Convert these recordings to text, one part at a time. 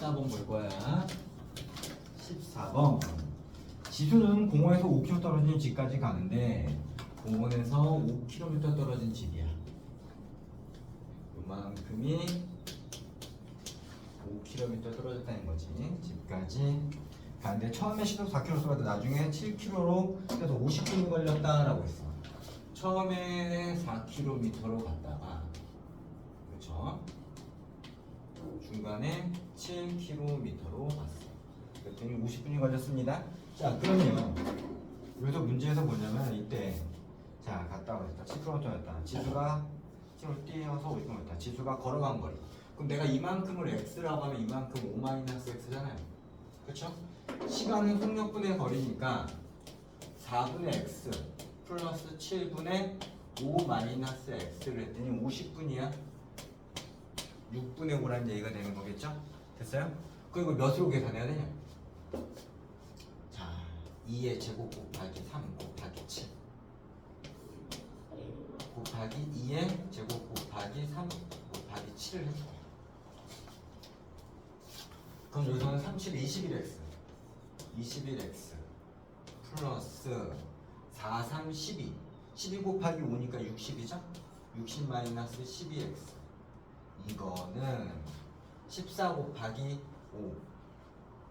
14번 볼 거야. 14번. 지수는 공원에서 5km 떨어진 집까지 가는데 공원에서 5km 떨어진 집이야. 요만큼이 5km 떨어졌다는 거지. 집까지 가는데 처음에 시속 4km로 가도 나중에 7km로 해서 50분이 걸렸다라고 했어. 처음에 4km로 갔다가 그렇죠? 중간에 7km로 갔어. 그랬더니 50분이 걸렸습니다. 자, 그러면 여기서 문제에서 뭐냐면 이때 자 갔다 왔다 7km였다. 지수가 7km 뛰어서 50분 걸렸다. 지수가 걸어간 거리. 그럼 내가 이만큼을 x라고 하면 이만큼 5-x잖아요. 그렇죠? 시간은 속력분의 거리니까 4분의 x 플러스 7분의 5-x를 했더니 50분이야. 6분의 5라는 얘기가 되는 거겠죠? 됐어요? 그리고 몇으로 계산해야 되냐? 자, 2의 제곱 곱하기 3 곱하기 7 곱하기 2의 제곱 곱하기 3 곱하기 7을 해줘. 그럼 여기서는 3, 7, 21x 21x 플러스 4, 3, 12 12 곱하기 5니까 60이죠? 60 마이너스 12x 이거는 14 곱하기 5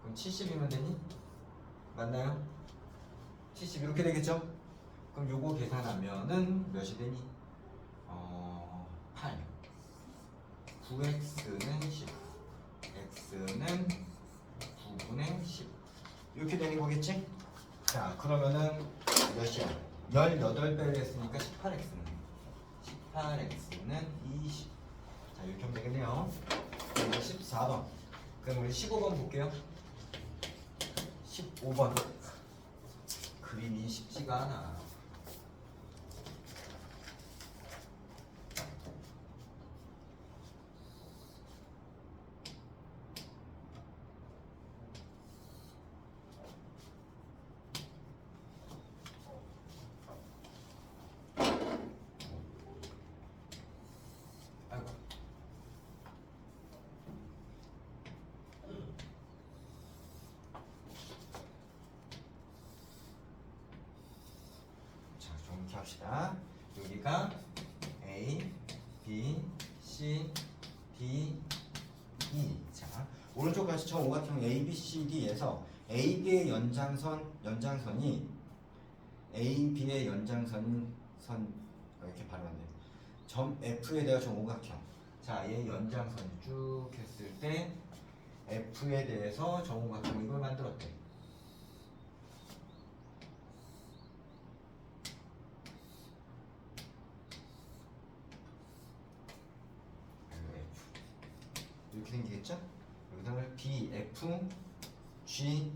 그럼 70이면 되니? 맞나요? 70 이렇게 되겠죠? 그럼 요거 계산하면은 몇이 되니? 8 9x는 10 x는 9분의 10 이렇게 되는 거겠지? 자 그러면은 몇이야? 18배를 했으니까 18x는 18x는 20 자 이렇게 하면 되겠네요. 그리고 14번 그럼 우리 15번 볼게요. 15번 그림이 쉽지가 않아. 아이고. 자, 좀 이렇게 합시다. 여기가 A, B, C, D, E. 자, 오른쪽 가시처럼 오각형 A, B, C, D에서 A, B의 연장선이 A, B의 연장선 이렇게 발음하면 돼. 점 F에 대한 점 오각형. 자, 얘 연장선 쭉 했을 때 F에 대해서 정오각형 이걸 만들었대. 이렇게 생기겠죠? 여기서는 B, F, G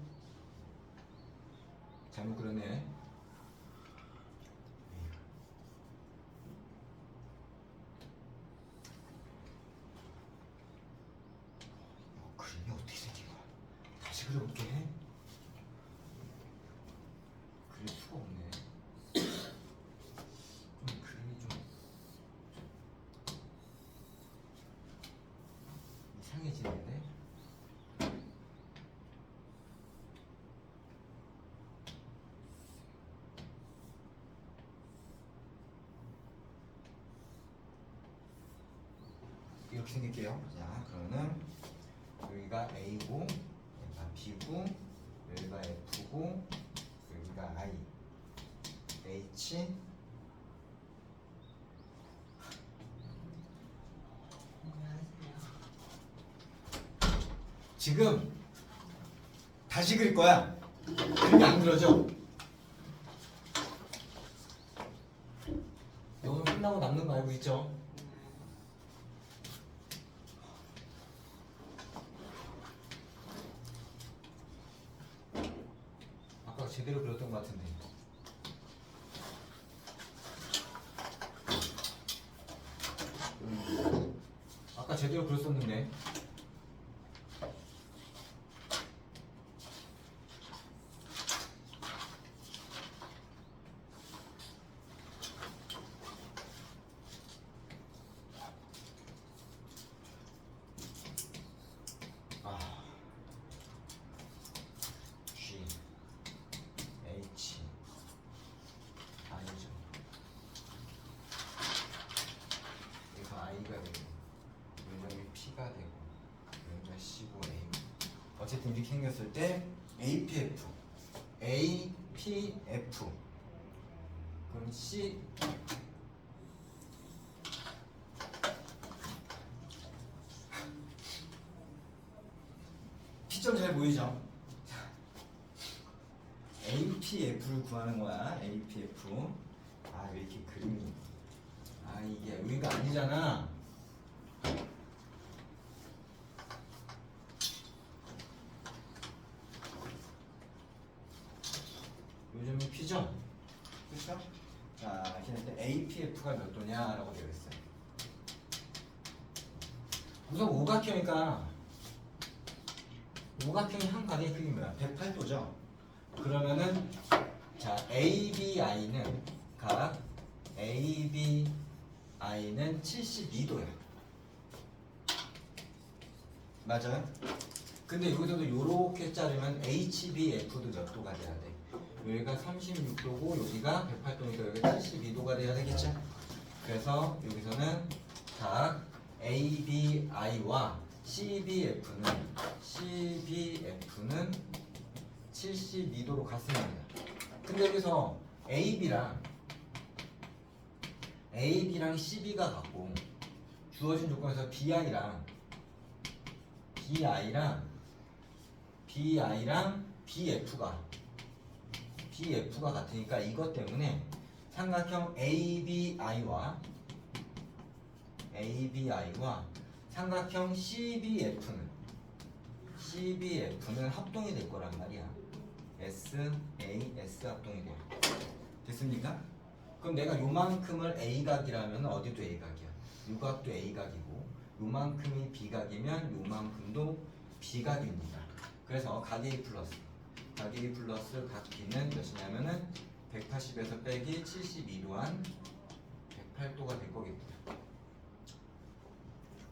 잘못 그렸네. 그림이 어떻게 생긴 거야? 다시 그려볼게. 그릴 수가 없네. 그림이 좀 이상해지는데? 이렇게 생길게요. 자, 그러면은 여기가 A고, 여기가 B고, 여기가 F고, 여기가 I, H, 지금 다시 그릴 거야. 그림이 안 그려져. 이거는 끝나고 남는 거 알고 있죠? 아까 제대로 그렸던 것 같은데. 아까 제대로 그렸었는데. 15A. 어쨌든 이렇게 생겼을 때 APF 그럼 C P점 잘 보이죠? APF를 구하는 거야. APF. 아, 왜 이렇게 그림이. 아, 이게 여기가 아니잖아. 요즘은 P죠? 그렇죠? 자, 이렇게 APF가 몇 도냐라고 되어 있어요. 우선 오각형이니까 오각형이 한 각의 크기 뭐야? 108도죠? 그러면은 자 ABI는 각 ABI는 72도야. 맞아요? 근데 여기서도 요렇게 자르면 HBF도 몇 도가 돼야 돼? 여기가 36도고 여기가 108도니까 여기가 72도가 돼야 되겠죠? 그래서 여기서는 각 ABI와 CBF는 72도로 같습니다. 근데 여기서 AB랑 CB가 같고 주어진 조건에서 BI랑 BF가 같으니까 이것 때문에 삼각형 ABI와 삼각형 CBF는 합동이 될 거란 말이야. SAS 합동이 돼. 됐습니까? 그럼 내가 요만큼을 A각이라면 어디도 A각이야. 요각도 A각이고 요만큼이 B각이면 요만큼도 B각입니다. 그래서 각 A 플러스 각 B는 몇이냐면은 180에서 빼기 72도한 108도가 될 거겠고요.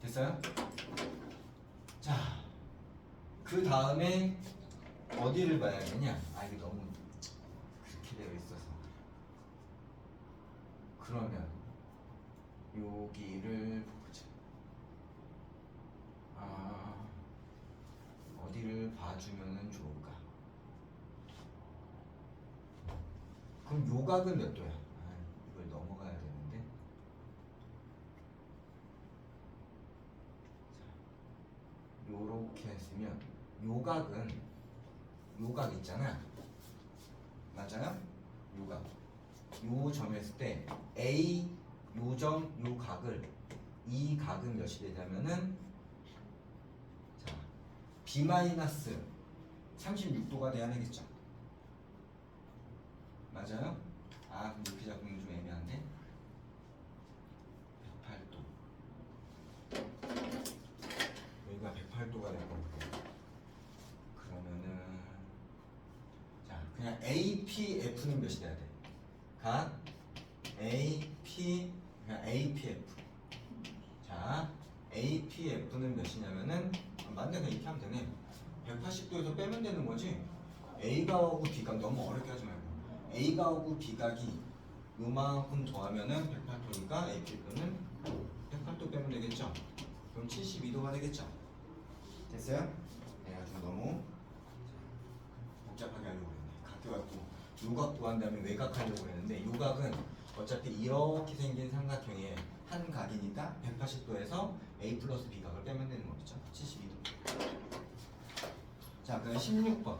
됐어요? 자, 그 다음에 어디를 봐야겠냐? 아, 이게 너무 그렇게 되어 있어서. 그러면 여기를 보자. 어디를 봐주면은 좋을까? 그럼 요각은 몇 도야? 이걸 넘어가야 되는데. 자, 요렇게 했으면 요각 있잖아. 맞아요? 요각. 요 점에 있을 때 A 요점 요 각을 이 각은 몇이 되냐면은 자 B 마이너스 36도가 돼야 되겠죠. 맞아요? 아, 그럼 이렇게 잡으면 좀 애매한데. 108도. 여기가 108도가 될 거고. 그러면은 자 그냥 APF는 몇이 돼야 돼? 각 APF. 자 APF는 몇이냐면은 맞네, 그냥 이렇게 하면 되네. 180도에서 빼면 되는 거지. A각하고 B각 너무 어렵게 하지 말고 A각하고 B각이 요만큼 더하면은 108도니까 APF는 108도 빼면 되겠죠. 그럼 72도가 되겠죠. 됐어요? 내가 좀 너무 복잡하게 하려고 했네. 각도 갖고 요각 구한 다음에 외각 하려고 했는데 요각은 어차피 이렇게 생긴 삼각형의 한 각이니까 180도에서 A 플러스 B각을 빼면 되는 거겠죠. 72도. 자, 그럼 16번.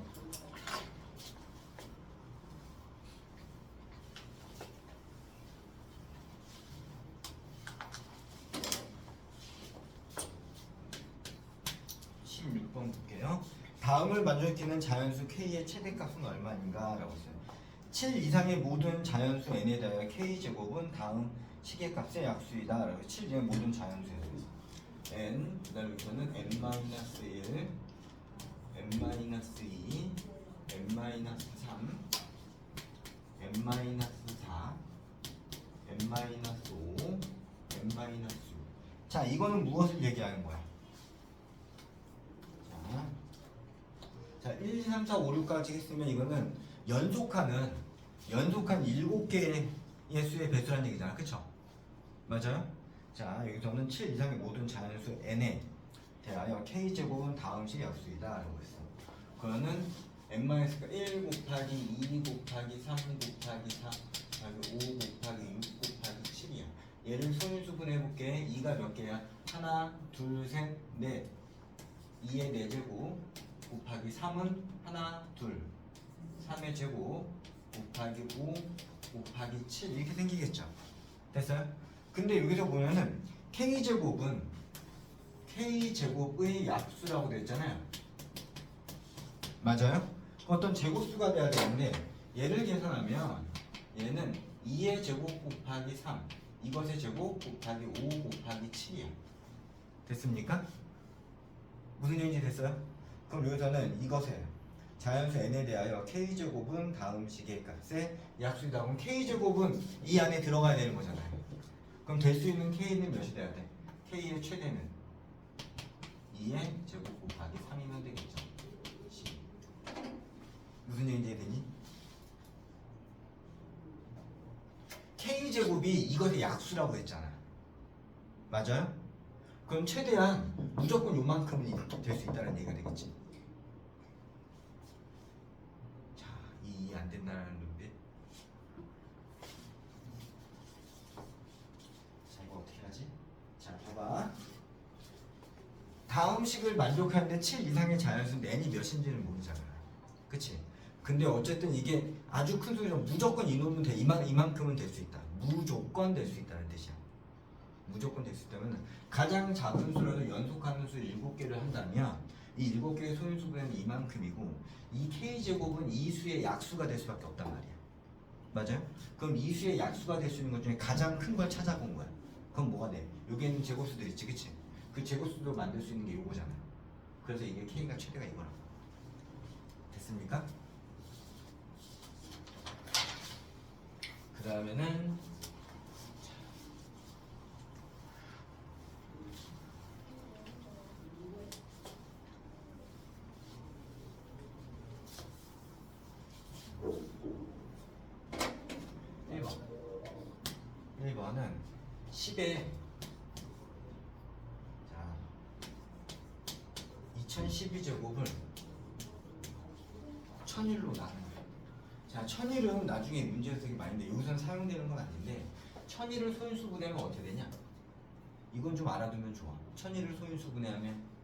볼게요. 다음을 만족시키는 자연수 K의 최대값은 얼마인가? 라고 했어요. 7 이상의 모든 자연수 n에 대하여 K제곱은 다음 시계값의 약수이다. 라고 7 이상의 모든 자연수에 대해서 n, 그 다음에 여기서는 n-1, n-2, n-3, n-4, n-5, n-6. 자, 이거는 무엇을 얘기하는 거야? 자, 1, 2, 3, 4, 5, 6까지 했으면 이거는 연속한 7개의 수의 배수라는 얘기잖아. 그쵸? 맞아요? 자, 여기서는 7 이상의 모든 자연수 n에 대하여 K제곱은 다음식 약수이다 라고 했어. 그거는 n-가 1 곱하기 2 곱하기 3 곱하기 4 곱하기 5 곱하기 6 곱하기 7이야. 얘를 소인수분 해볼게. 2가 몇 개야? 하나, 둘, 셋, 넷. 2의 4제곱 곱하기 3은 하나, 둘. 3의 제곱 곱하기 5 곱하기 7 이렇게 생기겠죠. 됐어요? 근데 여기서 보면은 K제곱은 K제곱의 약수라고 되어 있잖아요. 맞아요? 어떤 제곱수가 돼야 되는데 얘를 계산하면 얘는 2의 제곱 곱하기 3 이것의 제곱 곱하기 5 곱하기 7이야. 됐습니까? 무슨 얘기인지 됐어요? 그럼 여기서는 이것에 자연수 n에 대하여 k제곱은 다음 식의 값의 약수이다. 그럼 k제곱은 이 안에 들어가야 되는 거잖아요. 그럼 될 수 있는 k는 몇이 돼야 돼? k의 최대는 2의 제곱 곱하기 3이면 되겠죠. 무슨 얘기인지 되니? k제곱이 이것의 약수라고 했잖아. 맞아요? 그럼 최대한 무조건 요만큼은 될 수 있다는 얘기가 되겠지. 자, 이 안 된다는 눈빛. 자, 이거 어떻게 하지? 자, 봐봐. 다음 식을 만족하는데 7 이상의 자연수인데 n이 몇인지는 모르잖아. 그치? 근데 어쨌든 이게 아주 큰 소리로 무조건 이놈은 돼. 이만큼은 될 수 있다. 무조건 될 수 있다는 뜻이야. 무조건 될 수 있다면 가장 작은 수라도 연속하는 수 7개를 한다면 이 7개의 소인수분은 이만큼이고 이 k제곱은 이 수의 약수가 될 수밖에 없단 말이야. 맞아요? 그럼 이 수의 약수가 될 수 있는 것 중에 가장 큰 걸 찾아본 거야. 그럼 뭐가 돼? 여기 있는 제곱수들 있지, 그치? 그 제곱수도 만들 수 있는 게 이거잖아. 그래서 이게 k가 최대가 이거라고. 됐습니까? 그 다음에는 1번은 10에 자 2012제곱을 1001로 나눈 거예요. 자, 1001은 나중에 문제에서 되게 많이 있는데 여기서는 사용되는 건 아닌데 1001을 소인수분해하면 어떻게 되냐? 이건 좀 알아두면 좋아. 1001을 소인수분해하면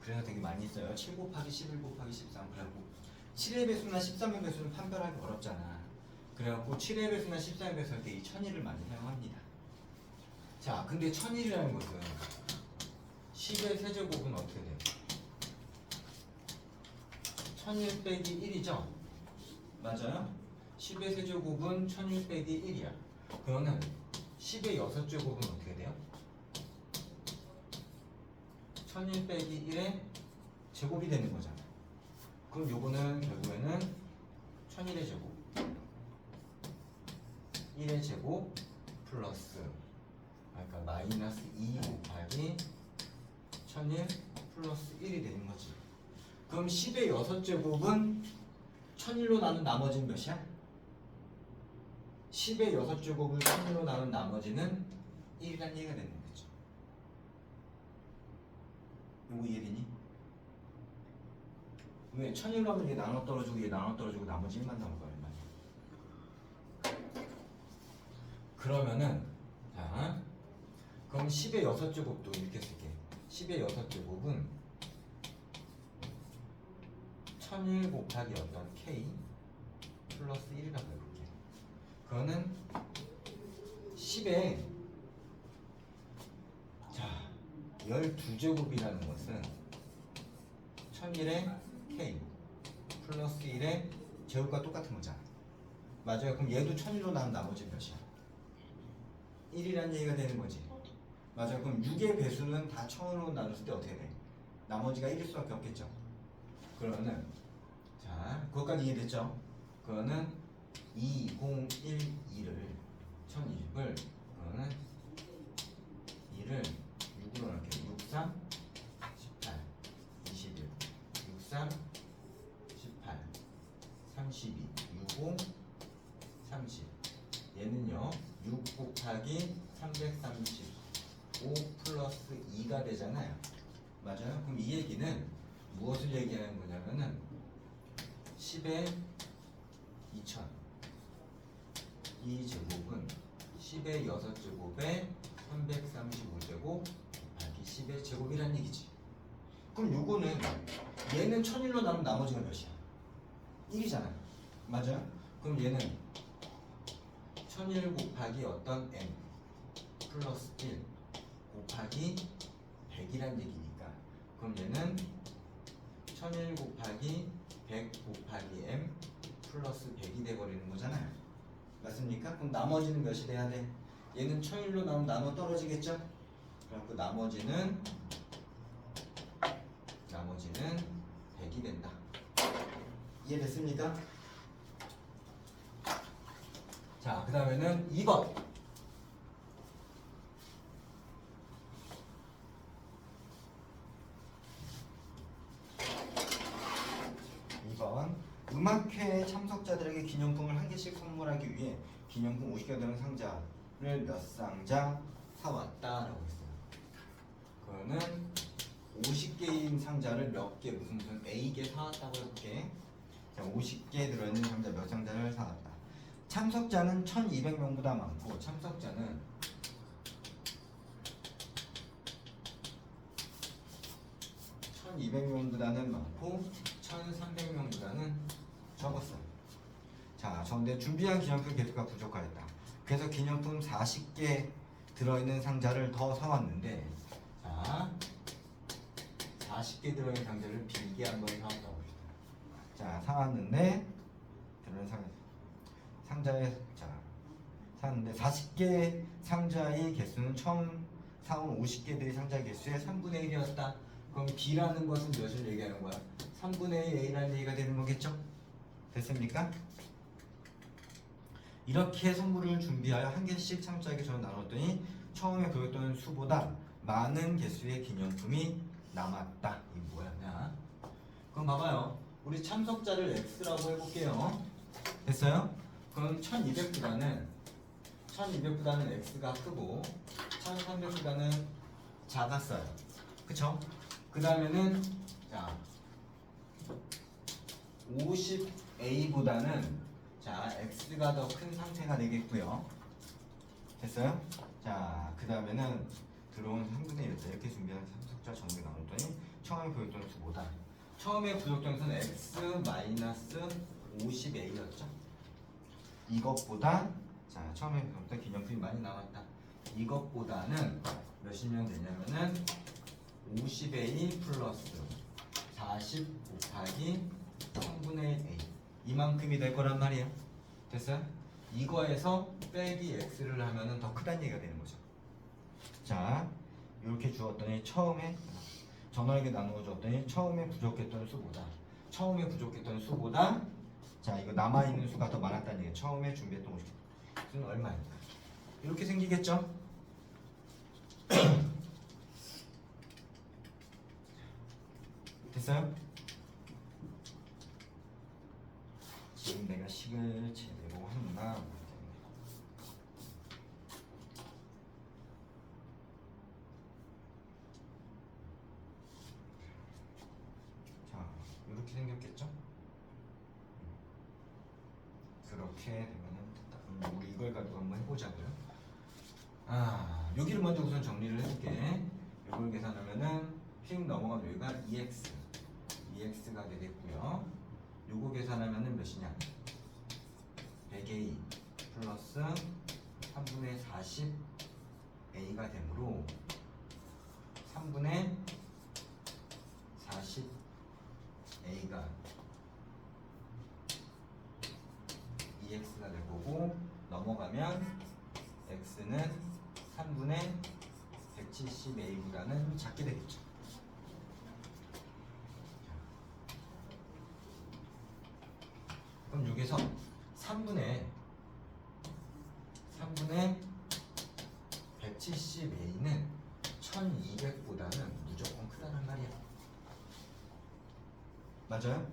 그래서 되게 많이 써요. 7 곱하기 11 곱하기 13 그래갖고 7의 배수나 13의 배수는 판별하기 어렵잖아. 그래갖고 7의 배수나 13의 배수 할 때 이 1001을 많이 사용합니다. 자, 근데 1001이라는 것은 10의 세제곱은 어떻게 돼? 1001 빼기 1이죠? 맞아요? 10의 세제곱은 1001 빼기 1이야. 그러면 10의 6제곱은 어떻게 돼요? 1001 빼기 1의 제곱이 되는 거잖아. 그럼 요거는 결국에는 1001의 제곱 1의 제곱 플러스 그러니까 마이너스 2 곱하기 1001 플러스 1이 되는 거지. 그럼 10의 6제곱은 1001로 나눈 나머지는 몇이야? 10의 6제곱을 1001로 나눈 나머지는 1이라는 얘기가 되는 거죠. 요거 이해되니? 왜 1001로 하면 얘 나눠 떨어지고 얘 나눠 떨어지고 나머지 1만 남을 거야. 그러면은 자 그럼 10의 6제곱도 이렇게 쓸게. 10의 6제곱은 1001 곱하기 어떤 k 플러스 1이라고 해볼게. 그거는 10의 자 12제곱이라는 것은 1001의 k 플러스 1의 제곱과 똑같은 거잖아. 맞아요. 그럼 얘도 1001로 나온 나머지 몇이야? 1이라는 얘기가 되는 거지. 맞아요. 그럼 6의 배수는 다 1000으로 나눴을 때 어떻게 돼? 나머지가 1일 수밖에 없겠죠. 그러면은 자 그것까지 이해됐죠? 그거는 2012를 1020을 그거는 2를 6으로 넣을게요. 63 18 21 63 18 32 65 30 얘는요 6 곱하기 335 플러스 2가 되잖아요. 맞아요? 그럼 이 얘기는 무엇을 얘기하는 거냐면은 10의 2000 이 제곱은 10의 6제곱에 335제곱 곱하기 10의 제곱이란 얘기지. 그럼 요거는 얘는 1001로 나누면 나머지가 몇이야? 1이잖아. 맞아요? 그럼 얘는 1001 곱하기 어떤 n 플러스 1 곱하기 100이란 얘기니까 그럼 얘는 1001 곱하기 100 곱하기 m 플러스 100이 돼버리는 거잖아요. 맞습니까? 그럼 나머지는 몇이 돼야 돼? 얘는 1001로 나오면 나눠 떨어지겠죠? 그럼 그 나머지는 100이 된다. 이해됐습니까? 자, 그 다음에는 2번. 2번. 음악회 참석자들에게 기념품을 한 개씩 선물하기 위해 기념품 50개 되는 상자를 몇 상자 사왔다라고 했어요. 그거는 50개인 상자를 몇 개 무슨 A개 사왔다고 해볼게. 자, 50개 들어있는 상자 몇 상자를 사왔다. 참석자는 1200명보다 많고 참석자는 1200명보다는 많고 1300명보다는 적었어. 자, 그런데 준비한 기념품 개수가 부족하였다. 그래서 기념품 40개 들어있는 상자를 더 사왔는데 자 40개 들어있는 상자를 길게 한번 사왔다고 봅시다. 자, 사왔는데 들어있는 상자에 자 샀는데 40개 상자의 개수는 처음 사온 50개들의 상자 개수의 3분의 1이었다. 그럼 B라는 것은 몇을 얘기하는 거야? 3분의 1 A라는 얘기가 되는 거겠죠? 됐습니까? 이렇게 선물을 준비하여 한 개씩 참석자에게 전혀 나눴더니 처음에 보였던 수보다 많은 개수의 기념품이 남았다. 이게 뭐였냐? 그럼 봐봐요. 우리 참석자를 X라고 해볼게요. 됐어요? 그럼 1200보다는 X가 크고 1300보다는 작았어요. 그쵸? 그 다음에는 자 50A보다는 자 X가 더 큰 상태가 되겠고요. 됐어요? 자 그 다음에는 들어온 3분의 1 이렇게 준비한 참석자 전부 나눴더니 처음에 보였던 수보다 처음에 부족된 수는 X-50A였죠. 이것보다 자 처음에 보였던 기념품이 많이 나왔다. 이것보다는 몇이면 되냐면은 50A 플러스 40 곱하기 3분의 1A 이만큼이 될 거란 말이에요. 됐어요? 이거에서 빼기 X를 하면은 더 크다는 얘기가 되는 거죠. 자, 이렇게 주었더니 처음에 전화에게 나누어 줬더니 처음에 부족했던 수보다 자 이거 남아있는 수가 더 많았다는 얘기예요. 처음에 준비했던 50수는 얼마입니까? 이렇게 생기겠죠? 됐어요? 지금 내가 식을 제대로 했나? 자, 이렇게 생겼겠죠? 그렇게 되면은 됐다. 그럼 우리 이걸 가지고 한번 해보자고요. 여기를 먼저 우선 정리를 해볼게. 이걸 계산하면은 휙 넘어가면 여기가 2x가 되겠고요. 요거 계산하면은 몇이냐? 100a 플러스 3분의 40a가 되므로 3분의 40a가 2x가 될 거고 넘어가면 x는 3분의 170a보다는 작게 되겠죠. 그럼 여기서 3분의 170a는 1200보다는 무조건 크다는 말이야. 맞아요?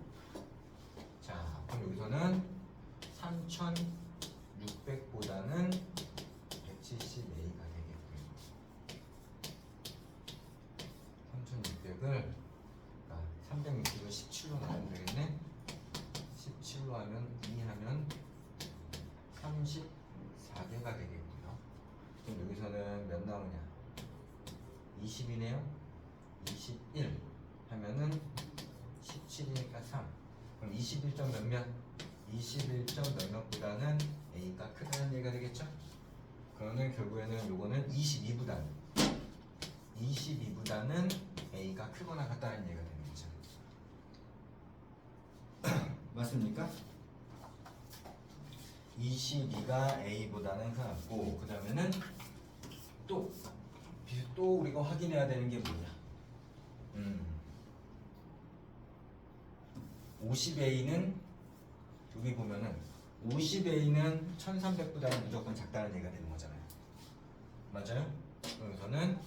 자, 그럼 여기서는 3600보다는 170a가 되겠고 300을 360을 17로 나누면 되겠네. 17로 하면 2 하면 34개가 되겠고요. 그럼 여기서는 몇 나오냐? 20이네요. 21 하면은 17이니까 3. 그럼 21점 몇몇? 21점 몇몇보다는 A가 크다는 얘기가 되겠죠? 그러면 결국에는 요거는 22보다는 A가 크거나 같다는 얘기가 되는 거죠. 맞습니까? 22가 A보다는 크고, 그 다음에는 또 우리가 확인해야 되는 게 뭐냐? 50A는 여기 보면은 50A는 1300보다는 무조건 작다는 얘기가 되는 거잖아요. 맞아요? 여기서는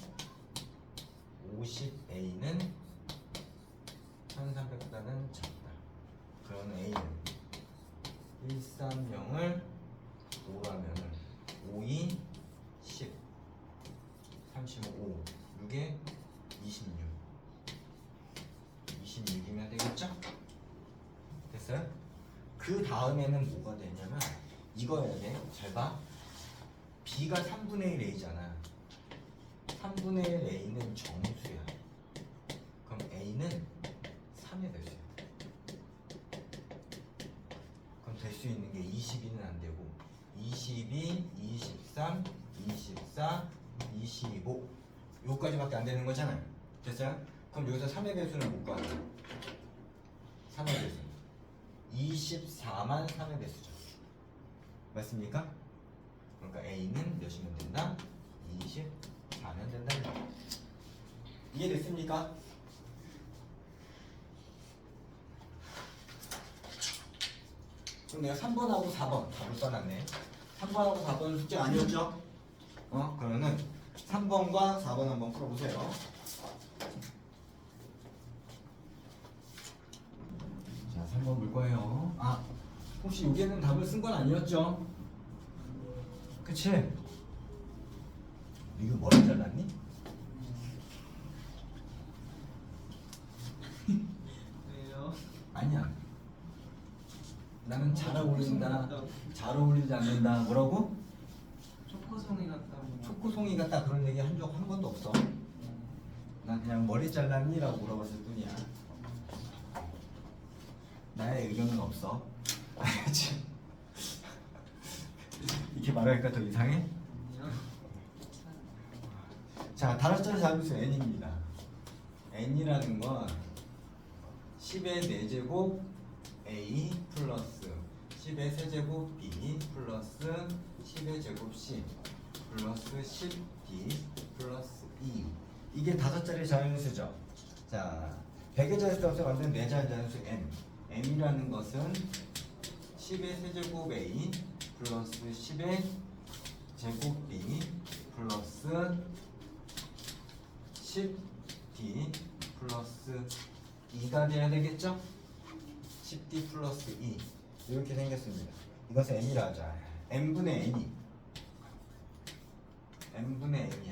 50A는 1300보다는 작다. 그러면 A는 130을 5라면은 5, 2, 10 35, 6에 26이면 되겠죠? 됐어요? 그 다음에는 뭐가 되냐면 이거여야 돼. 잘 봐. B가 3분의 1 A잖아. 3분의 1 A는 정수야. 그럼 A는 3의 배수야. 그럼 될 수 있는 게 22는 안 되고 22, 23, 24, 25 요까지밖에 안 되는 거잖아요. 됐어요? 그럼 여기서 3의 배수는 못 구하죠. 3의 배수 24만 3의 배수죠. 맞습니까? 그러니까 A는 몇이면 된다? 24면 된다. 이해됐습니까? 그럼 내가 3번하고 4번 답을 써놨네. 3번하고 4번은 숙제 아니었죠? 그러면은 3번과 4번 한번 풀어보세요. 자, 3번 볼 거예요. 혹시 여기에는 답을 쓴 건 아니었죠? 그치? 이거 머리 잘랐니? 왜요? 아니야. 나는 잘 어울린다, 잘 어울리지 않는다. 뭐라고? 초코송이 같다고. 초코송이 같다 그런 얘기 한 적 한 번도 없어. 난 그냥 머리 잘랐니? 라고 물어봤을 뿐이야. 나의 의견은 없어. 알겠지? 이렇게 말하니까 더 이상해? 아니요. 자, 다섯째 자연수 n입니다. n이라는 건 10의 4제곱 a 플러스 10의 세제곱 b 플러스 10의 제곱 c 플러스 10d 플러스 2 이게 5자리 자연수죠. 자, 100의 자연수 만든 4자리 자연수 n m이라는 것은 10의 세제곱 a 플러스 10의 제곱 b 플러스 10d 플러스 2가 돼야 되겠죠? 10d 플러스 2 이렇게 생겼습니다. 이것을 n이라 하자. n분의 n이 n분의 n이야.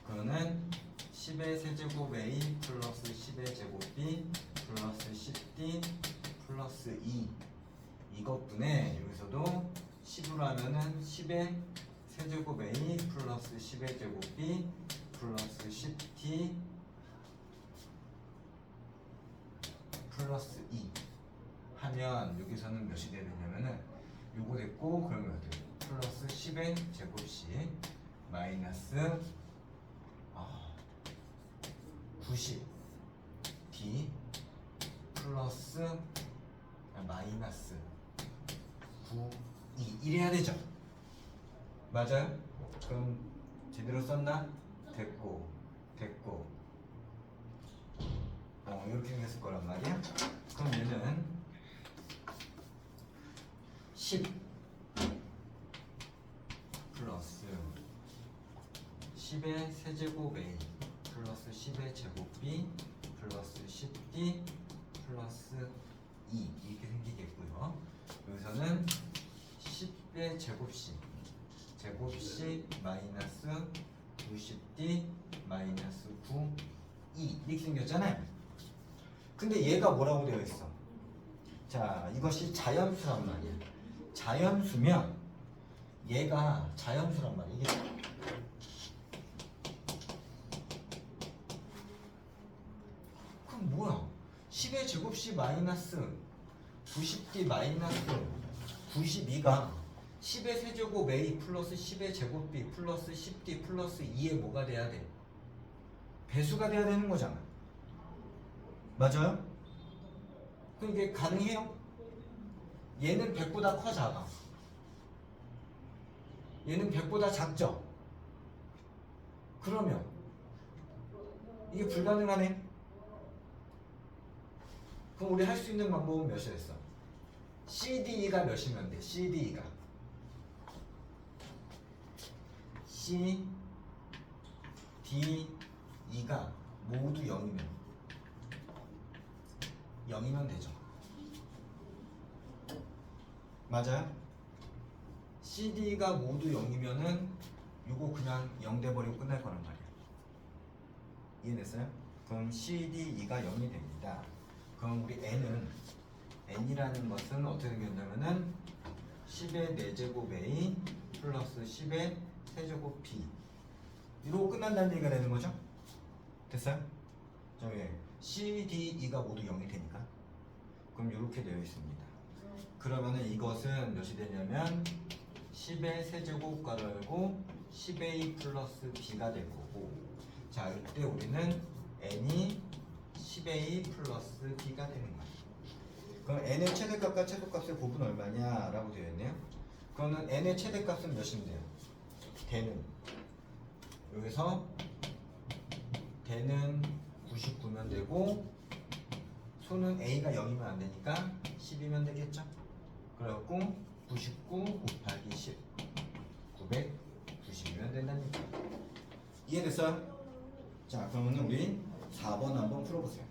그러면 10의 세제곱 a 플러스 10의 제곱 b 플러스 10d 플러스 2 이것분에 여기서도 10으로 하면은 10의 세제곱 a 플러스 10의 제곱 b 플러스 10t 플러스 2 하면 여기서는 몇이 되느냐면은 요거 됐고 그러면 어떻게 돼? 플러스 10의 제곱씩 마이너스 90 d 플러스 마이너스 9 2 이래야 되죠? 맞아요? 그럼 제대로 썼나? 됐고 이렇게 생겼을 거란 말이야. 그럼 얘는 10 플러스 10의 세제곱 a 플러스 10의 제곱 b 플러스 10d 플러스 2 이렇게 생기겠고요. 여기서는 10의 제곱씩 마이너스 90d 마이너스 9 2 이렇게 생겼잖아요. 근데 얘가 뭐라고 되어 있어? 자, 이것이 자연수란 말이야. 자연수면 얘가 자연수란 말이야. 이게 그럼 뭐야? 10의 제곱C 마이너스 90D 마이너스 92가 10의 세제곱 A 플러스 10의 제곱 B 플러스 10D 플러스 2의 뭐가 돼야 돼? 배수가 돼야 되는 거잖아. 맞아요? 그럼 이게 가능해요? 얘는 100보다 커 작아? 얘는 100보다 작죠? 그러면 이게 불가능하네? 그럼 우리 할 수 있는 방법은 몇이랬어? CDE가 몇이면 돼? CDE가 CDE가 모두 0이면 되죠. 맞아요? CD가 모두 0이면은 이거 그냥 0 돼버리고 끝날 거란 말이야. 이해됐어요? 그럼 CDE가 0이 됩니다. 그럼 우리 N이라는 것은 어떻게 생겼냐면은 10의 4제곱 A 플러스 10의 세제곱 B 이러고 끝난다는 얘기가 되는 거죠? 됐어요? 저기 CDE가 모두 0이 되니까 그럼 이렇게 되어 있습니다. 그러면은 이것은 몇이 되냐면 10의 세제곱 괄호 열고 10A 플러스 B가 될 거고, 자 이때 우리는 N이 10A 플러스 B가 되는 거예요. 그럼 N의 최대값과 최소값의 곱은 얼마냐 라고 되어 있네요. 그러면 N의 최대값은 몇인데요? 대는 여기서 대는 99면 되고 소는 A가 0이면 안 되니까 10이면 되겠죠? 그래갖고 99 곱하기 10 990이면 된다니까. 이해됐어요? 자 그러면 우리 4번 한번 풀어보세요.